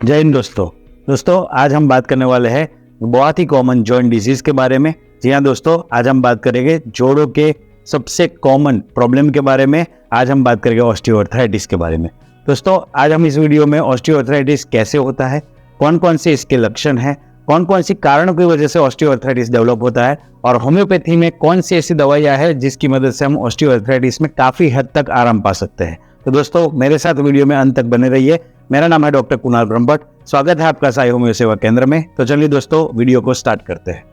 जय हिंद दोस्तों आज हम बात करने वाले हैं बहुत ही कॉमन जॉइंट डिजीज के बारे में। जी हाँ दोस्तों, आज हम बात करेंगे जोड़ों के सबसे कॉमन प्रॉब्लम के बारे में। आज हम बात करेंगे ऑस्टियोआर्थराइटिस के बारे में। दोस्तों आज हम इस वीडियो में ऑस्टियोआर्थराइटिस कैसे होता है, कौन कौन से इसके लक्षण हैं, कौन कौन सी कारणों की वजह से ऑस्टियोआर्थराइटिस डेवलप होता है और होम्योपैथी में कौन सी ऐसी दवाइयाँ हैं जिसकी मदद से हम ऑस्टियोआर्थराइटिस में काफी हद तक आराम पा सकते हैं। तो दोस्तों मेरे साथ वीडियो में अंत तक बने रहिए। मेरा नाम है डॉक्टर कुणाल ब्रह्मभट्ट। स्वागत है आपका साई होम्यो सेवा केंद्र में। तो चलिए दोस्तों वीडियो को स्टार्ट करते हैं।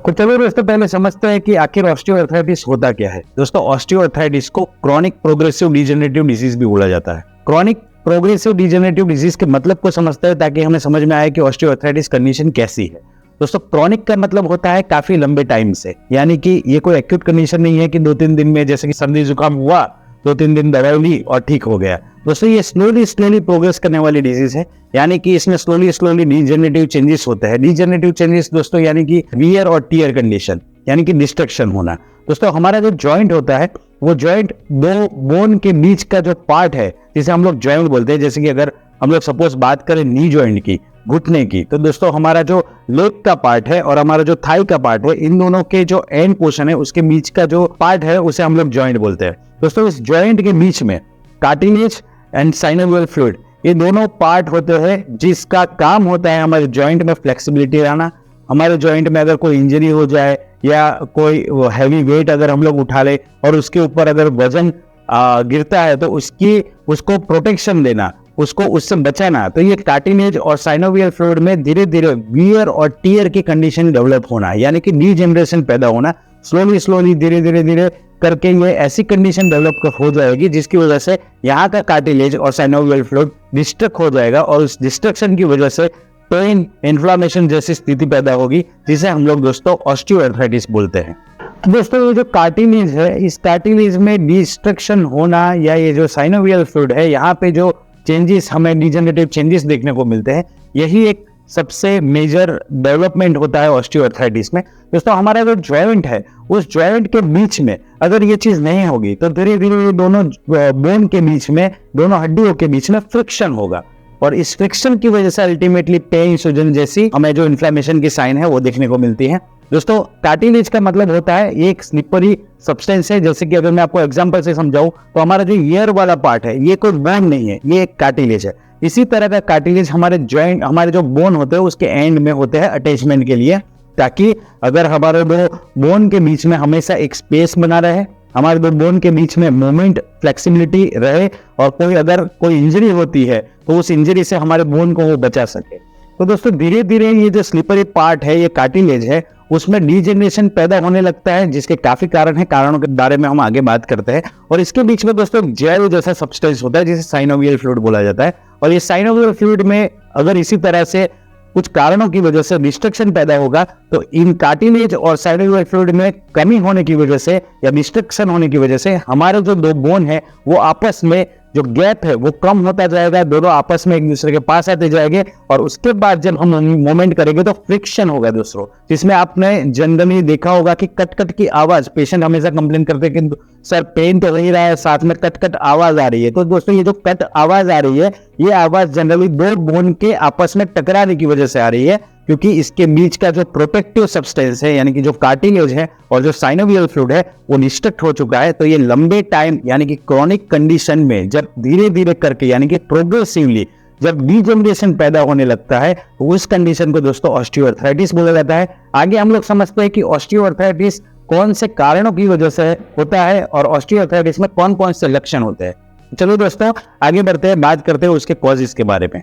तो चलो दोस्तों पहले समझते हैं कि आखिर ऑस्टियोआर्थराइटिस होता क्या है। दोस्तों ऑस्टियोआर्थराइटिस को क्रॉनिक प्रोग्रेसिव डिजेनरेटिव डिजीज भी बोला जाता है। क्रॉनिक प्रोग्रेसिव डिजेनरेटिव डिजीज के मतलब को समझते हैं ताकि हमें समझ में आए कि ऑस्टियोआर्थराइटिस कंडीशन कैसी है। दोस्तों क्रॉनिक का मतलब होता है काफी लंबे टाइम से, यानी कि ये कोई एक्यूट कंडीशन नहीं है कि 2-3 दिन में जैसे कि सर्दी जुकाम हुआ 2-3 दिन दवाई ली और ठीक हो गया। दोस्तों ये स्लोली प्रोग्रेस करने वाली डिजीज है, यानी कि इसमें स्लोली डिजेनरेटिव चेंजेस होते हैं। डिजेनरेटिव चेंजेस दोस्तों यानी कि वियर और टियर कंडीशन, यानी कि डिस्ट्रक्शन होना। दोस्तों हमारा जो जॉइंट होता है वो जॉइंट दो बोन के बीच का जो पार्ट है जिसे हम लोग जॉइंट बोलते हैं। जैसे कि अगर हम लोग सपोज बात करें नी जॉइंट की, घुटने की, तो दोस्तों हमारा जो लेग का पार्ट है और हमारा जो थाई का पार्ट है, इन दोनों के जो एंड पोर्शन है उसके बीच का जो पार्ट है उसे हम लोग जॉइंट बोलते हैं। दोस्तों इस जॉइंट के बीच में कार्टिलेज एंड साइनोवियल फ्लूइड, ये दोनों पार्ट होते हैं जिसका काम होता है हमारे जॉइंट में फ्लेक्सिबिलिटी लाना। हमारे जॉइंट में अगर कोई इंजरी हो जाए या कोई हैवी वेट अगर हम लोग उठा ले और उसके ऊपर अगर वजन गिरता है तो उसको प्रोटेक्शन देना, उसको उससे बचाना। तो ये कार्टिलेज और साइनोवियल फ्लूइड में धीरे धीरे वियर और टियर की कंडीशन डेवलप होना, यानी कि डीजेनरेशन पैदा होना। स्लोली धीरे करके ये ऐसी कंडीशन डेवलप हो जाएगी जिसकी वजह से यहाँ का कार्टिलेज और साइनोवियल फ्लूइड डिस्ट्रक्ट हो जाएगा और उस डिस्ट्रक्शन की वजह से पेन, इन्फ्लामेशन जैसी स्थिति पैदा होगी, जिसे हम लोग दोस्तों ऑस्टियोआर्थराइटिस बोलते हैं। तो दोस्तों ये जो कार्टिलेज है, इस कार्टिलेज में डिस्ट्रक्शन होना या ये जो साइनोवियल फ्लूइड है, यहाँ पे जो चेंजेस हमें डिजेनरेटिव चेंजेस देखने को मिलते हैं, यही एक सबसे मेजर डेवलपमेंट होता है ऑस्टियोआर्थराइटिस में। दोस्तों हमारा जो जॉइंट है उस जॉइंट के बीच में अगर ये चीज नहीं होगी तो धीरे धीरे दोनों बोन के बीच में, दोनों हड्डियों के बीच में फ्रिक्शन होगा और इस फ्रिक्शन की वजह से अल्टीमेटली पेन, सूजन जैसी हमें जो इन्फ्लेमेशन की साइन है वो देखने को मिलती है। दोस्तों कार्टिलेज का मतलब होता है ये एक स्लिपरी सब्सटेंस है। जैसे कि अगर मैं आपको एग्जांपल से समझाऊं तो हमारा जो ईयर वाला पार्ट है ये कोई बोन नहीं है, ये एक कार्टिलेज है। इसी तरह का कार्टिलेज हमारे जॉइंट, हमारे जो बोन होते हैं उसके एंड में होते हैं अटैचमेंट के लिए, ताकि अगर हमारे दो बोन के बीच में हमेशा एक स्पेस बना रहे, हमारे दो बोन के बीच में मूवमेंट, फ्लेक्सिबिलिटी रहे और अगर कोई इंजरी होती है तो उस इंजरी से हमारे बोन को वो बचा सके। तो दोस्तों धीरे धीरे ये जो स्लिपरी पार्ट है, ये कार्टिलेज है, उसमें डीजेनरेशन पैदा होने लगता है, जिसके काफी कारण है। कारणों के बारे में हम आगे बात करते हैं। और इसके बीच में दोस्तों जेल जैसा सब्सटेंस होता है जिसे साइनोवियल फ्लूइड बोला जाता है। और ये साइनोवियल फ्लूइड में अगर इसी तरह से कुछ कारणों की वजह से डिस्ट्रक्शन पैदा होगा तो इन कार्टिलेज और साइनोवियल फ्लूइड में कमी होने की वजह से या डिस्ट्रक्शन होने की वजह से हमारे जो दो बोन है वो आपस में जो गैप है वो कम होता जाएगा, दोनों आपस में एक दूसरे के पास आते जाएंगे और उसके बाद जब हम मूवमेंट करेंगे तो फ्रिक्शन होगा दोस्तों, जिसमें आपने जनरली देखा होगा कि कट की आवाज, पेशेंट हमेशा कंप्लेन करते हैं कि सर पेन तो नहीं रहा है, साथ में कट आवाज आ रही है। तो दोस्तों ये जो कट आवाज आ रही है, ये आवाज जनरली दो बोन के आपस में टकराने की वजह से आ रही है, क्योंकि इसके बीच का जो प्रोटेक्टिव सब्सटेंस है यानी कि जो कार्टिलेज है और जो साइनोवियल फ्लूइड है वो डिस्ट्रक्ट हो चुका है। तो ये लंबे टाइम यानी कि क्रॉनिक कंडीशन में जब धीरे धीरे करके यानी कि प्रोग्रेसिवली जब डीजेनरेशन पैदा होने लगता है तो उस कंडीशन को दोस्तों ऑस्टियोआर्थराइटिस बोला जाता है। आगे हम लोग समझते हैं कि ऑस्टियोआर्थराइटिस कौन से कारणों की वजह से होता है और ऑस्टियोआर्थराइटिस में कौन कौन से लक्षण होते हैं। चलो दोस्तों आगे बढ़ते हैं, बात करते हैं उसके कॉजेस के बारे में।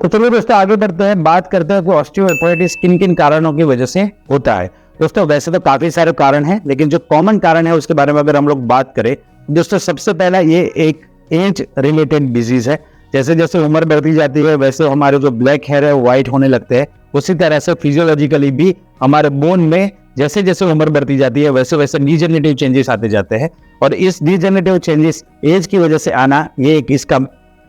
तो चलो दोस्तों आगे बढ़ते हैं, बात करते हैं कि ऑस्टियोआर्थराइटिस किन किन कारणों की वजह से होता है। दोस्तों वैसे तो काफी सारे कारण हैं, लेकिन जो कॉमन कारण है उसके बारे में अगर हम लोग बात करें दोस्तों, सबसे पहला ये एक एज रिलेटेड डिजीज है। जैसे जैसे उम्र बढ़ती जाती है वैसे हमारे जो ब्लैक हेयर है व्हाइट होने लगते हैं। उसी तरह से फिजियोलॉजिकली भी हमारे बोन में जैसे जैसे उम्र बढ़ती जाती है वैसे वैसे डीजेनरेटिव चेंजेस आते जाते हैं। और इस डीजेनरेटिव चेंजेस एज की वजह से आना, ये एक इसका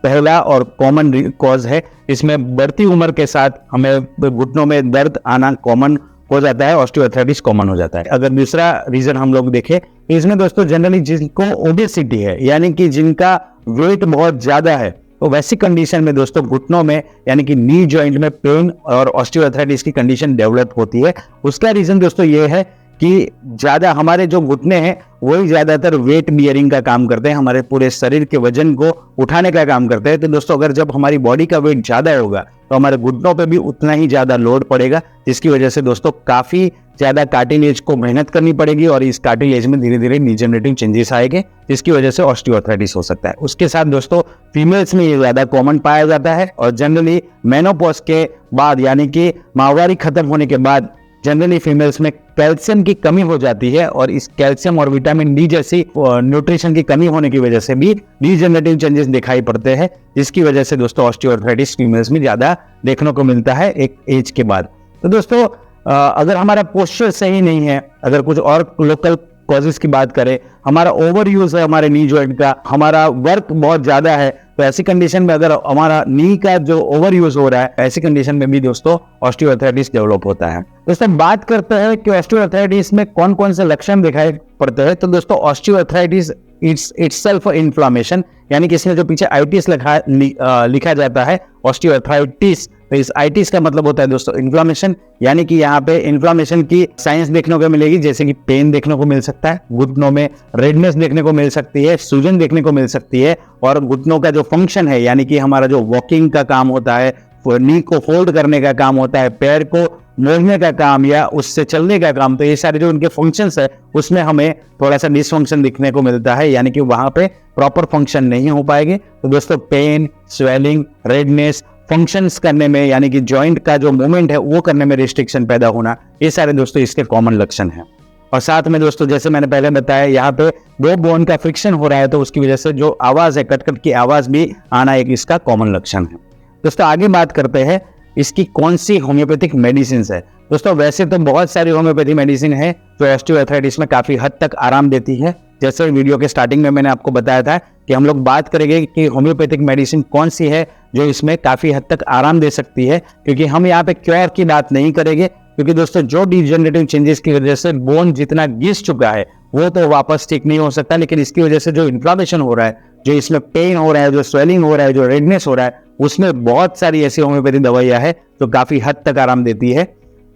पहला और कॉमन कॉज है। इसमें बढ़ती उम्र के साथ हमें घुटनों में दर्द आना कॉमन हो जाता है, ऑस्टियोआर्थराइटिस कॉमन हो जाता है। अगर दूसरा रीजन हम लोग देखें, इसमें दोस्तों जनरली जिनको ओबेसिटी है, यानी कि जिनका वेट बहुत ज्यादा है, तो वैसी कंडीशन में दोस्तों घुटनों में यानी कि नी जॉइंट में पेन और ऑस्टियोआर्थराइटिस की कंडीशन डेवलप होती है। उसका रीजन दोस्तों ये है कि ज्यादा हमारे जो घुटने हैं वही ज्यादातर वेट बियरिंग का काम करते हैं, हमारे पूरे शरीर के वजन को उठाने का काम करते हैं। तो दोस्तों अगर जब हमारी बॉडी का वेट ज्यादा होगा तो हमारे घुटनों पे भी उतना ही ज्यादा लोड पड़ेगा, जिसकी वजह से दोस्तों काफी ज्यादा कार्टिलेज को मेहनत करनी पड़ेगी और इस कार्टिलेज में धीरे धीरे डिजेनरेटिव चेंजेस आएंगे, जिसकी वजह से ऑस्टियोआर्थराइटिस हो सकता है। उसके साथ दोस्तों फीमेल्स में ये ज्यादा कॉमन पाया जाता है और जनरली मेनोपॉज के बाद यानी कि माहवारी खत्म होने के बाद जनरली फीमेल्स में कैल्शियम की कमी हो जाती है और इस कैल्शियम और विटामिन डी जैसी न्यूट्रिशन की कमी होने की वजह से भी डिजेनरेटिव चेंजेस दिखाई पड़ते हैं, जिसकी वजह से दोस्तों ऑस्टियोआर्थराइटिस फीमेल्स में ज्यादा देखने को मिलता है एक एज के बाद। तो दोस्तों अगर हमारा पोस्चर सही नहीं है, अगर कुछ और लोकल कॉजेस की बात करें, हमारा ओवर यूज है हमारे नी जॉइंट का, हमारा वर्क बहुत ज्यादा है, तो ऐसी कंडीशन में अगर हमारा नी का जो ओवर यूज हो रहा है, ऐसी कंडीशन में भी दोस्तों ऑस्टियोआर्थराइटिस डेवलप होता है। दोस्तों बात करते हैं कि ऑस्टियोआर्थराइटिस में कौन कौन से लक्षण दिखाई पड़ते हैं। तो दोस्तों ऑस्टियोआर्थराइटिस इटसेल्फ इन्फ्लामेशन, यानी कि इसमें जो पीछे आइटिस लिखा जाता है ऑस्टियोआर्थराइटिस, तो इस आइटिस का मतलब होता है दोस्तों इन्फ्लामेशन, यानी कि यहाँ पे इन्फ्लामेशन की साइंस देखने को मिलेगी, जैसे कि पेन देखने को मिल सकता है, घुटनों में रेडनेस देखने को मिल सकती है, सूजन देखने को मिल सकती है और घुटनों का जो फंक्शन है यानी कि हमारा जो वॉकिंग का काम होता है, नी को फोल्ड करने का काम होता है, पैर को मोड़ने का काम या उससे चलने का काम, तो ये सारे जो उनके फंक्शंस है उसमें हमें थोड़ा सा डिसफंक्शन दिखने को मिलता है, यानी कि वहां पे प्रॉपर फंक्शन नहीं हो पाएंगे। तो दोस्तों पेन, स्वेलिंग, रेडनेस, फंक्शंस करने में यानी कि जॉइंट का जो मूवमेंट है वो करने में रिस्ट्रिक्शन पैदा होना, ये सारे दोस्तों इसके कॉमन लक्षण हैं। और साथ में दोस्तों जैसे मैंने पहले बताया, यहाँ पे दो बोन का फ्रिक्शन हो रहा है तो उसकी वजह से जो आवाज है, कट की आवाज भी आना एक इसका कॉमन लक्षण है। दोस्तों आगे बात करते हैं इसकी कौन सी होम्योपैथिक मेडिसिन है। दोस्तों वैसे तो बहुत सारी होम्योपैथी मेडिसिन है जो ऑस्टियोआर्थराइटिस में काफी हद तक आराम देती है। जैसे वीडियो के स्टार्टिंग में मैंने आपको बताया था कि हम लोग बात करेंगे कि होम्योपैथिक मेडिसिन कौन सी है जो इसमें काफी हद तक आराम दे सकती है, क्योंकि हम यहाँ पे क्योर की बात नहीं करेंगे, क्योंकि दोस्तों जो डिजेनरेटिव चेंजेस की वजह से बोन जितना घिस चुका है वो तो वापस ठीक नहीं हो सकता, लेकिन इसकी वजह से जो इन्फ्लामेशन हो रहा है, जो इसमें पेन हो रहा है, जो स्वेलिंग हो रहा है, जो रेडनेस हो रहा है, उसमें बहुत सारी ऐसी होम्योपैथी दवाइयां है जो काफी हद तक आराम देती है।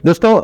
दोस्तों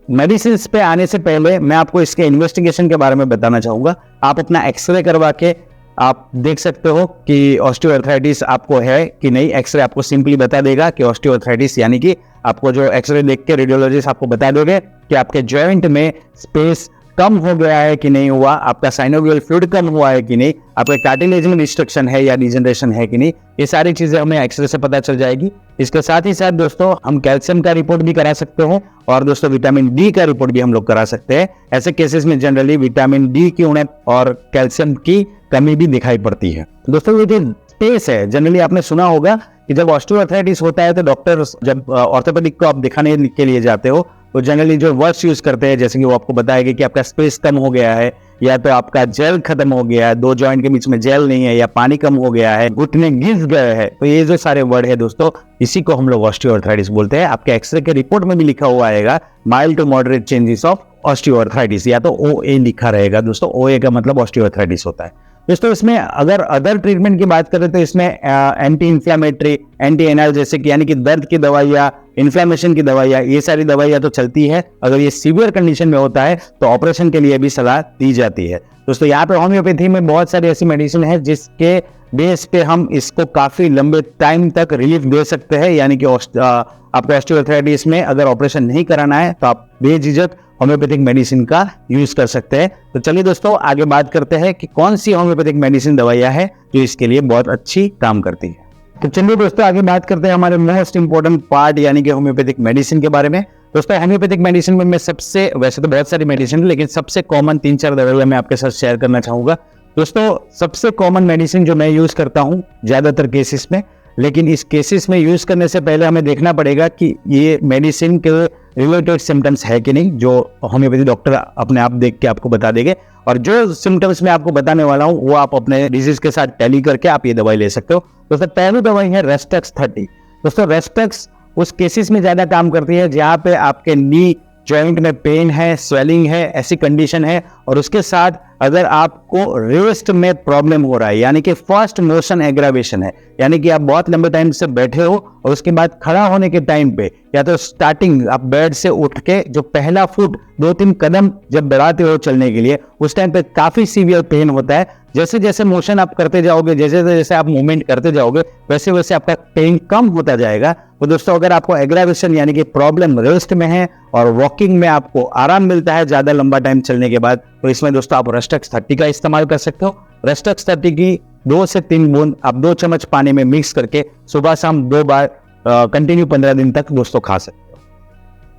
मेडिसिन पे आने से पहले मैं आपको इसके इन्वेस्टिगेशन के बारे में बताना चाहूंगा। आप अपना एक्सरे करवा के आप देख सकते हो कि ऑस्टियोआर्थराइटिस आपको है कि नहीं। एक्सरे आपको सिंपली बता देगा कि ऑस्टियोआर्थराइटिस, यानी कि आपको जो एक्सरे देख के रेडियोलॉजिस्ट आपको बता दोगे कि आपके जॉइंट में स्पेस कम हो गया है कि नहीं हुआ, आपका साइनोवियल फ्लूइड कम हुआ है कि नहीं, आपके कार्टिलेज में डिस्ट्रक्शन है या डिजेनरेशन है कि नहीं, ये सारी चीजें हमें एक्सरे से पता चल जाएगी। इसके साथ ही साथ दोस्तों हम कैल्शियम का रिपोर्ट भी करा सकते हैं और दोस्तों विटामिन डी का रिपोर्ट भी हम लोग करा सकते हैं। ऐसे केसेस में जनरली विटामिन डी की उणप और कैल्शियम की कमी भी दिखाई पड़ती है। दोस्तों ये जो स्पेस है, जनरली आपने सुना होगा कि जब ऑस्टियोआर्थराइटिस होता है तो डॉक्टर जब ऑर्थोपेडिक को आप दिखाने के लिए जाते हो तो जनरली जो वर्ड्स यूज करते हैं, जैसे कि वो आपको बताएगा कि आपका स्पेस कम हो गया है, या तो आपका जेल खत्म हो गया है, दो जॉइंट के बीच में जेल नहीं है, या पानी कम हो गया है, घुटने घिस गए हैं, तो ये जो सारे वर्ड है दोस्तों इसी को हम लोग ऑस्टियोआर्थराइटिस बोलते हैं। आपके एक्सरे के रिपोर्ट में भी लिखा हुआ आएगा mild to moderate changes of osteoarthritis, या तो OA लिखा रहेगा दोस्तों। OA का मतलब ऑस्टियोआर्थराइटिस होता है। दोस्तों इसमें अगर अदर ट्रीटमेंट की बात करें तो इसमें एंटी इंफ्लेमेटरी, एंटी एनल जैसे कि यानी कि दर्द की दवाइयाँ, इन्फ्लेमेशन की दवाइयाँ, ये सारी दवाइयाँ तो चलती है। अगर ये सीवियर कंडीशन में होता है तो ऑपरेशन के लिए भी सलाह दी जाती है। दोस्तों यहाँ पे होम्योपैथी में बहुत सारी ऐसी मेडिसिन है जिसके बेस पे हम इसको काफी लंबे टाइम तक रिलीफ दे सकते हैं, यानी कि आपको ऑस्टियोआर्थराइटिस में अगर ऑपरेशन नहीं कराना है तो आप बेझिझक होम्योपैथिक मेडिसिन का यूज कर सकते हैं। तो चलिए दोस्तों आगे बात करते हैं कि कौन सी होम्योपैथिक मेडिसिन दवाइयाँ है जो इसके लिए बहुत अच्छी काम करती है। तो चलिए दोस्तों आगे बात करते हैं हमारे मोस्ट इंपोर्टेंट पार्ट यानी कि होम्योपैथिक मेडिसिन के बारे में। दोस्तों होम्योपैथिक मेडिसिन में मैं सबसे, वैसे तो बहुत सारी मेडिसिन है लेकिन सबसे कॉमन 3-4 दवाइयाँ मैं आपके साथ शेयर करना चाहूंगा। दोस्तों सबसे कॉमन मेडिसिन जो मैं यूज करता हूँ ज्यादातर केसेस में, लेकिन इस केसेस में यूज करने से पहले हमें देखना पड़ेगा कि ये मेडिसिन के रिलेटेड सिम्टम्स है कि नहीं, जो होम्योपैथी डॉक्टर अपने आप देख के आपको बता देंगे। और जो सिम्टम्स मैं आपको बताने वाला हूँ वो आप अपने डिजीज के साथ टैली करके आप ये दवाई ले सकते हो। दोस्तों पहली दवाई है रेस्टेक्स 30। दोस्तों रेस्टेक्स उस केसेस में ज्यादा काम करती है जहाँ पे आपके नी जॉइंट में पेन है, स्वेलिंग है, ऐसी कंडीशन है, और उसके साथ अगर आपको रिस्ट में प्रॉब्लम हो रहा है, यानी कि फर्स्ट मोशन एग्रावेशन है, यानी कि आप बहुत लंबे टाइम से बैठे हो और उसके बाद खड़ा होने के टाइम पे या तो स्टार्टिंग आप बेड से उठ के जो पहला फुट 2-3 कदम जब बढ़ाते हो चलने के लिए, उस टाइम पे काफी सीवियर पेन होता है। जैसे जैसे मोशन आप करते जाओगे, जैसे जैसे आप मूवमेंट करते जाओगे, वैसे वैसे आपका पेन कम होता जाएगा। तो दोस्तों अगर आपको एग्रावेशन यानी कि प्रॉब्लम रिस्ट में है और वॉकिंग में आपको आराम मिलता है ज्यादा लंबा टाइम चलने के बाद, तो इसमें दोस्तों आप रेस्टेक्स 30 का इस्तेमाल कर सकते हो। रेस्टेक्स 30 की 2 से 3 बूंद आप 2 चम्मच पानी में मिक्स करके सुबह शाम 2 बार कंटिन्यू 15 दिन तक दोस्तों खा सकते हो।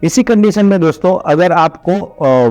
इसी कंडीशन में दोस्तों अगर आपको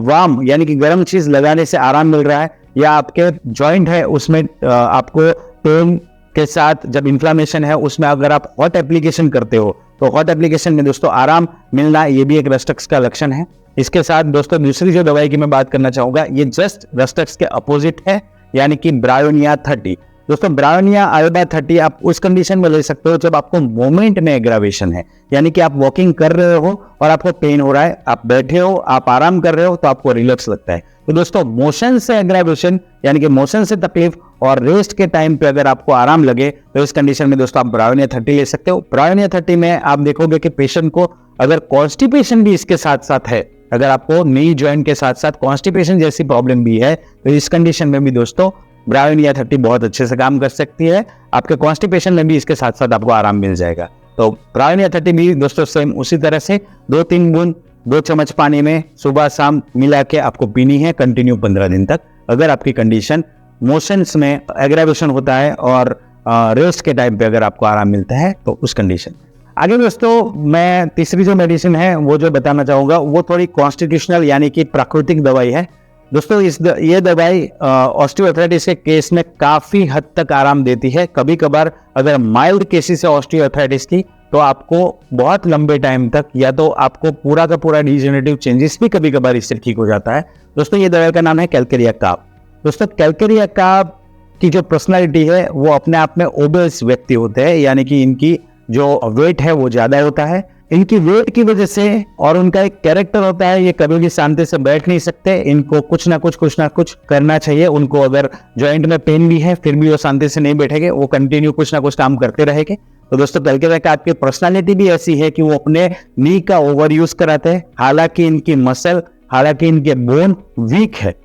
वार्म यानी कि गर्म चीज लगाने से आराम मिल रहा है, या आपके जॉइंट है उसमें आपको पेन के साथ जब इन्फ्लामेशन है उसमें अगर आप हॉट एप्लीकेशन करते हो, तो हॉट एप्लीकेशन में दोस्तों आराम मिलना ये भी एक रेस्टेक्स का लक्षण है। इसके साथ दोस्तों दूसरी जो दवाई की मैं बात करना चाहूंगा, ये जस्ट रेस्टेक्स के अपोजिट है, यानी कि ब्रायोनिया 30। दोस्तों ब्रायोनिया अल्बा 30 आप उस कंडीशन में ले सकते हो जब आपको मोमेंट में एग्रावेशन है, यानी कि आप वॉकिंग कर रहे हो और आपको पेन हो रहा है, आप बैठे हो, आप आराम कर रहे हो, तो आपको रिलैक्स लगता है। तो दोस्तों मोशन से एग्रावेशन यानी कि मोशन से तकलीफ और रेस्ट के टाइम पे अगर आपको आराम लगे, तो इस कंडीशन में दोस्तों आप ब्रायोनिया 30 ले सकते हो। ब्रायोनिया 30 में आप देखोगे कि पेशेंट को अगर कॉन्स्टिपेशन भी इसके साथ साथ है, अगर आपको नी जॉइंट के साथ साथ कॉन्स्टिपेशन जैसी प्रॉब्लम भी है, तो इस कंडीशन में भी दोस्तों ब्रायोनिया 30 बहुत अच्छे से काम कर सकती है। आपके कॉन्स्टिपेशन में भी इसके साथ साथ आपको आराम मिल जाएगा। तो ब्रायोनिया 30 भी दोस्तों सेम उसी तरह से 2-3 बूंद 2 चम्मच पानी में सुबह शाम मिला के आपको पीनी है कंटिन्यू 15 दिन तक, अगर आपकी कंडीशन मोशंस में एग्रावेशन होता है और रेस्ट के टाइम पे अगर आपको आराम मिलता है, तो उस कंडीशन में। आगे दोस्तों मैं तीसरी जो मेडिसिन है वो जो बताना चाहूंगा वो थोड़ी कॉन्स्टिट्यूशनल यानी कि प्राकृतिक दवाई है। दोस्तों ये दवाई ऑस्टियोआर्थराइटिस के केस में काफी हद तक आराम देती है। कभी कभार अगर माइल्ड केसेस है ऑस्टियोआर्थराइटिस की, तो आपको बहुत लंबे टाइम तक या तो आपको पूरा का पूरा डिजेनरेटिव चेंजेस भी कभी कभार इससे ठीक हो जाता है। दोस्तों ये दवाई का नाम है कैलकेरिया कार्ब। दोस्तों कैलकेरिया कार्ब की जो पर्सनालिटी है वो अपने आप में ओबेस व्यक्ति होते हैं, यानी कि इनकी जो वेट है वो ज्यादा होता है। इनकी वेट की वजह से और उनका एक कैरेक्टर होता है, ये कभी भी शांति से बैठ नहीं सकते, इनको कुछ ना कुछ करना चाहिए। उनको अगर जॉइंट में पेन भी है फिर भी वो शांति से नहीं बैठेंगे, वो कंटिन्यू कुछ ना कुछ काम करते रहेंगे। तो दोस्तों कैलकेरिया कार्ब की पर्सनालिटी भी ऐसी है कि वो अपने नी का ओवर यूज कराते हैं। हालांकि इनकी मसल, हालांकि इनके बोन वीक है,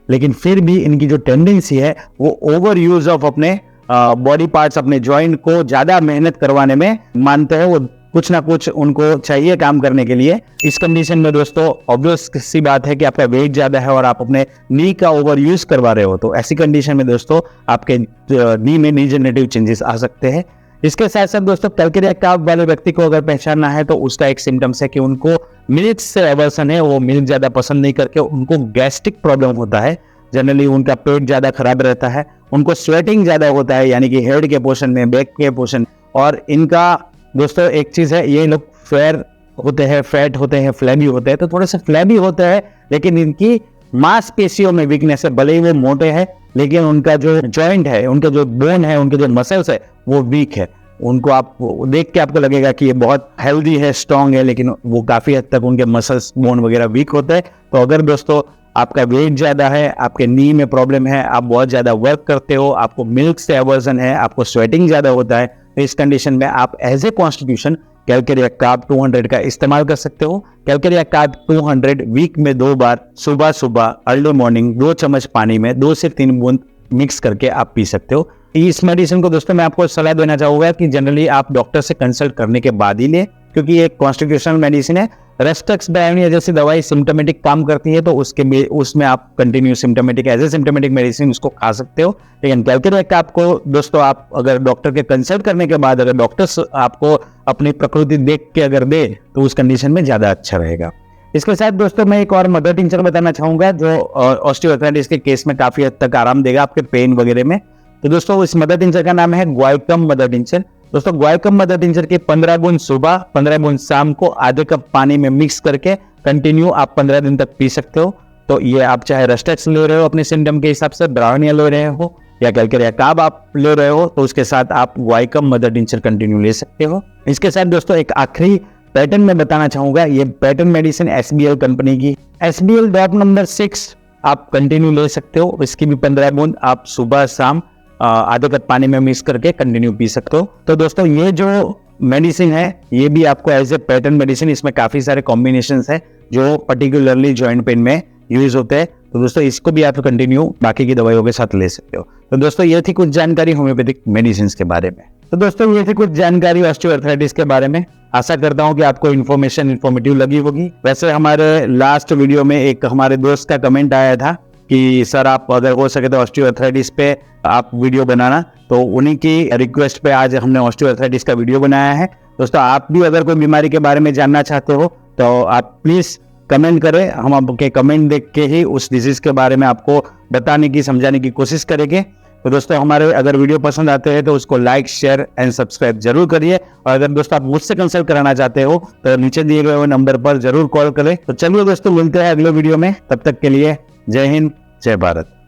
लेकिन फिर भी इनकी जो टेंडेंसी है वो ओवर यूज ऑफ अपने बॉडी पार्ट्स, अपने जॉइंट को ज्यादा मेहनत करवाने में मानते हैं। वो कुछ ना कुछ उनको चाहिए काम करने के लिए। इस कंडीशन में दोस्तों ऑब्वियस सी बात है कि आपका वेट ज्यादा है और आप अपने नी का ओवर यूज करवा रहे हो, तो ऐसी कंडीशन में दोस्तों आपके नी में नीजेनरेटिव चेंजेस आ सकते हैं। इसके साथ साथ दोस्तों कैलकेरिया कार्ब वाले व्यक्ति को अगर पहचानना है, तो उसका एक सिम्टम्स है कि उनको मिल्क से एवर्सन है, वो मिल्क ज्यादा पसंद नहीं करके, उनको गैस्ट्रिक प्रॉब्लम होता है, जनरली उनका पेट ज्यादा खराब रहता है, उनको स्वेटिंग ज्यादा होता है, यानी कि हेड के पोर्शन में, बैक के पोर्शन। और इनका दोस्तों एक चीज है, ये लोग फेयर होते हैं, फैट होते हैं, फ्लैबी होते हैं, तो थोड़े से फ्लैबी होते हैं, लेकिन इनकी मांसपेशियों में वीकनेस है। भले ही वो मोटे हैं, लेकिन उनका जो जॉइंट है, उनका जो बोन है, उनके जो मसल्स है वो वीक है। उनको आप देख के आपको लगेगा कि ये बहुत हेल्दी है, स्ट्रांग है, लेकिन वो काफी हद तक उनके मसल्स, बोन वगैरह वीक होते हैं। तो अगर दोस्तों आपका वेट ज्यादा है, आपके नी में प्रॉब्लम है, आप बहुत ज्यादा वर्क करते हो, आपको मिल्क से एवर्जन है, आपको स्वेटिंग ज्यादा होता है, तो इस कंडीशन में आप as a constitution calcarea carb 200 का इस्तेमाल कर सकते हो। कैलकेरिया कार्ब 200 वीक में 2 बार सुबह सुबह अर्ली मॉर्निंग 2 चम्मच पानी में 2 से 3 बूंद मिक्स करके आप पी सकते हो। इस मेडिसिन को दोस्तों मैं आपको सलाह देना चाहूंगा कि जनरली आप डॉक्टर से कंसल्ट करने के बाद ही ले, क्योंकि ये कॉन्स्टिट्यूशनल मेडिसिन है। रेस्टेक्स ब्रायोनिया जैसी दवाई सिम्टोमेटिक काम करती है, तो उसमें आप continue symptomatic as a symptomatic medicine उसको खा सकते हो। लेकिन कैलकेरिया कार्ब आपको दोस्तों आप अगर डॉक्टर के कंसल्ट करने के बाद अगर डॉक्टर आपको अपनी प्रकृति देख के अगर दे, तो उस कंडीशन में ज्यादा अच्छा रहेगा। इसके साथ दोस्तों मैं एक और मदर टिंचर बताना चाहूंगा जो ऑस्टियोआर्थराइटिस के केस में काफी हद तक आराम देगा आपके पेन वगैरह में। तो दोस्तों इस मदर टिंचर का नाम है ग्वाइकम मदर टिंचर। दोस्तों ग्वाइकम मदर टिंचर के 15 बूंद सुबह, 15 बूंद शाम को आधे कप पानी में मिक्स करके कंटिन्यू आप 15 दिन तक पी सकते हो। तो ये आप चाहे रस्टेक्स ले रहे हो अपने सिम्टम के हिसाब से, ब्राउनिया ले रहे हो या कैलकेरिया काब आप ले रहे हो, तो उसके साथ आप वाइकम मदर टिंचर कंटिन्यू ले सकते हो। इसके साथ दोस्तों एक आखिरी पैटर्न मैं बताना चाहूंगा, ये पैटर्न मेडिसिन SBL कंपनी की SBL ड्रॉप नंबर 6 आप कंटिन्यू ले सकते हो। इसकी भी 15 बूंद आप सुबह शाम आधे कप पानी में मिक्स करके कंटिन्यू पी सकते हो। तो दोस्तों ये जो मेडिसिन है ये भी आपको एज ए पैटर्न मेडिसिन, इसमें काफी सारे कॉम्बिनेशन है जो पर्टिकुलरली जॉइंट पेन में यूज होते हैं। तो दोस्तों इसको भी आप कंटिन्यू बाकी की दवाइयों के साथ ले सकते हो। तो दोस्तों ये थी कुछ जानकारी होम्योपैथिक मेडिसिन के बारे में। तो दोस्तों ये थी कुछ जानकारी ऑस्टियोआर्थराइटिस के बारे में। आशा करता हूँ कि आपको इन्फॉर्मेशन इन्फॉर्मेटिव लगी होगी। वैसे हमारे लास्ट वीडियो में एक हमारे दोस्त का कमेंट आया था कि सर आप अगर हो सके तो ऑस्टियोआर्थराइटिस पे आप वीडियो बनाना, तो उन्हीं की रिक्वेस्ट पे आज हमने ऑस्टियोआर्थराइटिस का वीडियो बनाया है। दोस्तों आप भी अगर कोई बीमारी के बारे में जानना चाहते हो तो आप प्लीज कमेंट करें, हम आपके कमेंट देख के ही उस डिजीज के बारे में आपको बताने की समझाने की कोशिश करेंगे। तो दोस्तों हमारे अगर वीडियो पसंद आते हैं तो उसको लाइक शेयर एंड सब्सक्राइब जरूर करिए। और अगर दोस्तों आप मुझसे कंसल्ट कराना चाहते हो तो नीचे दिए गए नंबर पर जरूर कॉल करें। तो चलिए दोस्तों मिलते हैं अगले वीडियो में, तब तक के लिए जय हिंद जय भारत।